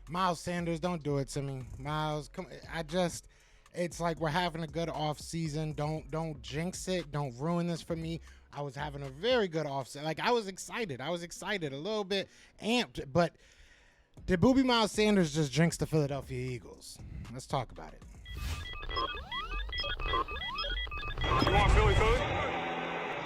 Miles Sanders, don't do it to me. Miles, come it's like we're having a good off season. Don't jinx it. Don't ruin this for me. I was having a very good off season. Like I was excited. A little bit amped, but did Booby Miles Sanders just jinx the Philadelphia Eagles? Let's talk about it. You want Philly?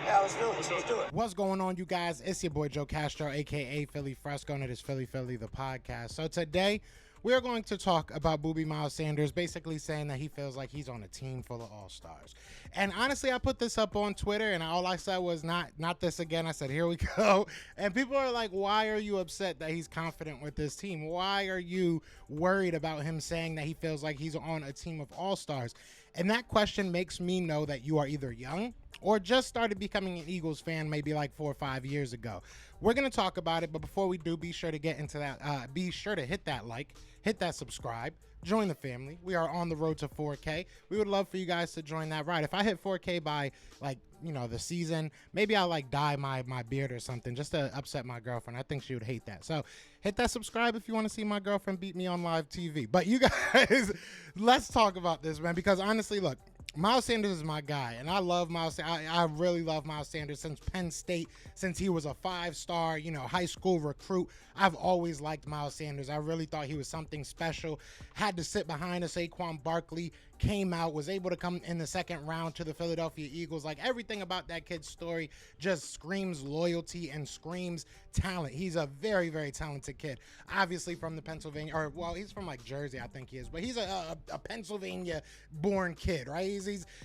Yeah, let's do it. Let's do it. What's going on, you guys? It's your boy Joe Castro, aka Philly Fresco, and it is Philly the podcast. So today we are going to talk about Booby Miles Sanders, basically saying that he feels like he's on a team full of all-stars. And honestly, I put this up on Twitter, and all I said was not this again. I said, here we go. And people are like, why are you upset that he's confident with this team? Why are you worried about him saying that he feels like he's on a team of all-stars? And that question makes me know that you are either young or just started becoming an Eagles fan maybe like 4 or 5 years ago. We're going to talk about it, but before we do, be sure to get into that. Be sure to hit that like, hit that subscribe, join the family. We are on the road to 4K. We would love for you guys to join that ride. If I hit 4K by the season, maybe I'll dye my beard or something just to upset my girlfriend. I think she would hate that. So hit that subscribe if you want to see my girlfriend beat me on live TV. But you guys, let's talk about this, man, because honestly, look, Miles Sanders is my guy, and I love Miles. I really love Miles Sanders since Penn State, since he was a 5-star, high school recruit. I've always liked Miles Sanders. I really thought he was something special. Had to sit behind a Saquon Barkley, came out, was able to come in the second round to the Philadelphia Eagles. Like, everything about that kid's story just screams loyalty and screams talent. He's a very, very talented kid. Obviously from the Pennsylvania, he's from Jersey, I think he is, but he's a Pennsylvania-born kid, right?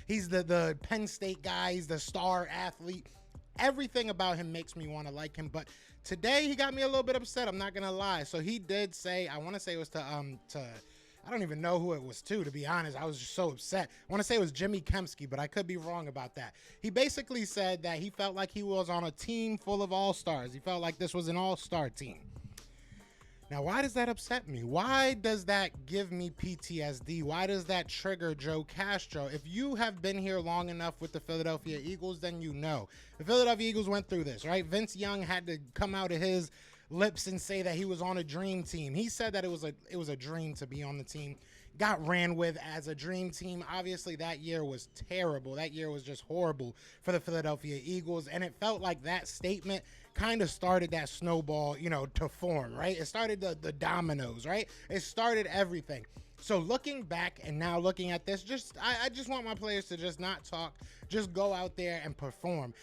He's the Penn State guy. He's the star athlete. Everything about him makes me want to like him, but today he got me a little bit upset. I'm not gonna lie. So he did say, I want to say it was to I don't even know who it was to be honest. I was just so upset. I want to say it was Jimmy Kempski, but I could be wrong about that. He basically said that he felt like he was on a team full of all-stars. He felt like this was an all-star team. Now, why does that upset me? Why does that give me PTSD? Why does that trigger Joe Castro? If you have been here long enough with the Philadelphia Eagles, then you know. The Philadelphia Eagles went through this, right? Vince Young had to come out of his lips and say that he was on a dream team. He said that it was a dream to be on the team. Got ran with as a dream team. Obviously, that year was terrible. That year was just horrible for the Philadelphia Eagles, and it felt like that statement kind of started that snowball, to form, right? It started the dominoes, right? It started everything. So looking back and now looking at this, I just want my players to just not talk, just go out there and perform.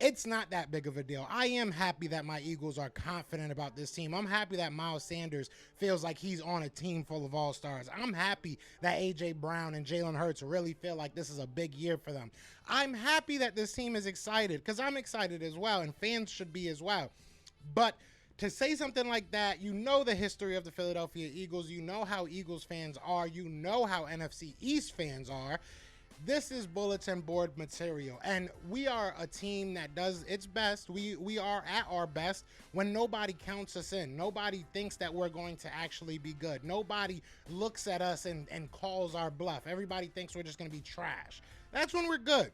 It's not that big of a deal. I am happy that my Eagles are confident about this team. I'm happy that Miles Sanders feels like he's on a team full of all-stars. I'm happy that A.J. Brown and Jalen Hurts really feel like this is a big year for them. I'm happy that this team is excited because I'm excited as well, and fans should be as well. But to say something like that, you know the history of the Philadelphia Eagles. You know how Eagles fans are. You know how NFC East fans are. This is bulletin board material, and we are a team that does its best. We are at our best when nobody counts us in. Nobody thinks that we're going to actually be good. Nobody looks at us and calls our bluff. Everybody thinks we're just going to be trash. That's when we're good.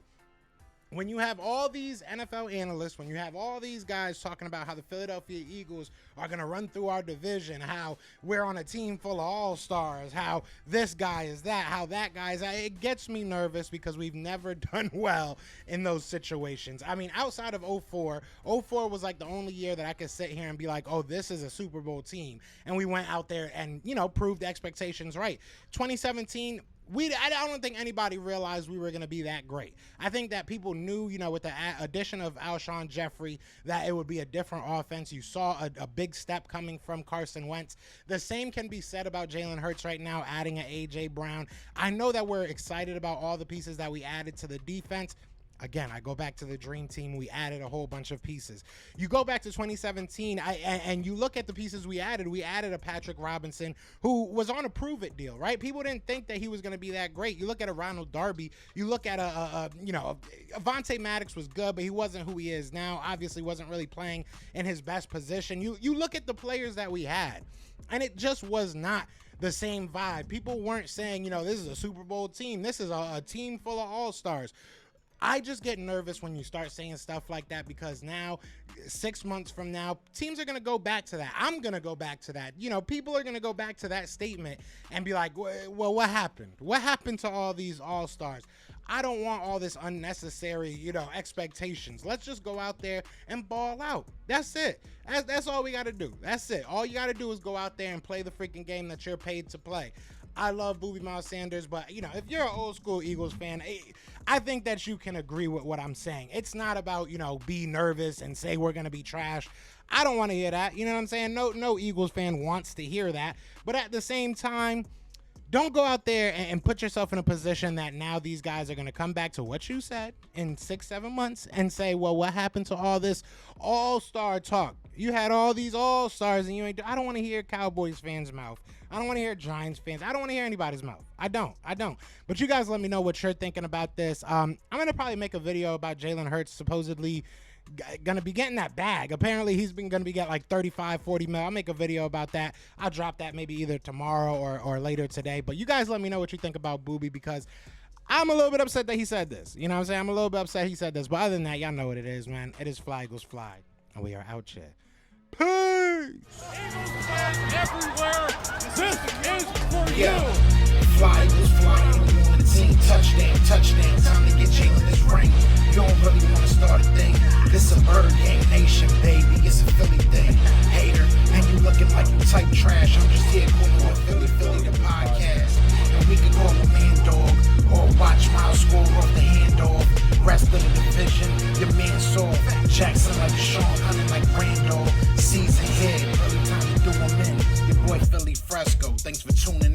When you have all these NFL analysts, when you have all these guys talking about how the Philadelphia Eagles are going to run through our division, how we're on a team full of all-stars, how this guy is that, how that guy is that, it gets me nervous because we've never done well in those situations. I mean, outside of 04 was like the only year that I could sit here and be like, oh, this is a Super Bowl team. And we went out there and, proved the expectations right. 2017, I don't think anybody realized we were going to be that great. I think that people knew, with the addition of Alshon Jeffrey, that it would be a different offense. You saw a big step coming from Carson Wentz. The same can be said about Jalen Hurts right now, adding an A.J. Brown. I know that we're excited about all the pieces that we added to the defense. Again, I go back to the dream team. We added a whole bunch of pieces. You go back to 2017, and you look at the pieces we added. We added a Patrick Robinson who was on a prove-it deal, right? People didn't think that he was going to be that great. You look at a Ronald Darby. You look at Avonte Maddox was good, but he wasn't who he is now. Obviously, wasn't really playing in his best position. You look at the players that we had, and it just was not the same vibe. People weren't saying, this is a Super Bowl team. This is a team full of all-stars. I just get nervous when you start saying stuff like that, because now 6 months from now, teams are going to go back to that. I'm going to go back to that. You know, people are going to go back to that statement and be like, well, what happened? What happened to all these all-stars? I don't want all this unnecessary, you know, expectations. Let's just go out there and ball out. That's it. That's all we got to do. That's it. All you got to do is go out there and play the freaking game that you're paid to play. I love Boobie Miles Sanders, but, you know, if you're an old school Eagles fan, I think that you can agree with what I'm saying. It's not about, you know, be nervous and say we're going to be trash. I don't want to hear that. You know what I'm saying? No Eagles fan wants to hear that. But at the same time, don't go out there and put yourself in a position that now these guys are going to come back to what you said in 6-7 months and say, well, what happened to all this all-star talk? You had all these all-stars and you ain't. I don't want to hear Cowboys fans' mouth. I don't want to hear Giants fans. I don't want to hear anybody's mouth. I don't. But you guys let me know what you're thinking about this. I'm going to probably make a video about Jalen Hurts supposedly going to be getting that bag. Apparently, he's been going to be getting like 35, 40 mil. I'll make a video about that. I'll drop that maybe either tomorrow or later today. But you guys let me know what you think about Boobie, because I'm a little bit upset that he said this. You know what I'm saying? I'm a little bit upset he said this. But other than that, y'all know what it is, man. It is Fly Eagles Fly. And we are out here. Peace! Eagles fans everywhere, this is for you. Fly Eagles flying on the team. Touchdown. Time to get Jalen this ring. You don't really want to start a thing. This a Bird Gang Nation, baby. It's a Philly thing. Hater, and you looking like you type trash. I'm just here calling with Philly the podcast. And we can call a man dog or watch Miles score off the handoff. Rest of the division, your man saw Jackson like Sean, hunting like Randolph. Season head, early time to do him in. Your boy Philly Fresco. Thanks for tuning in.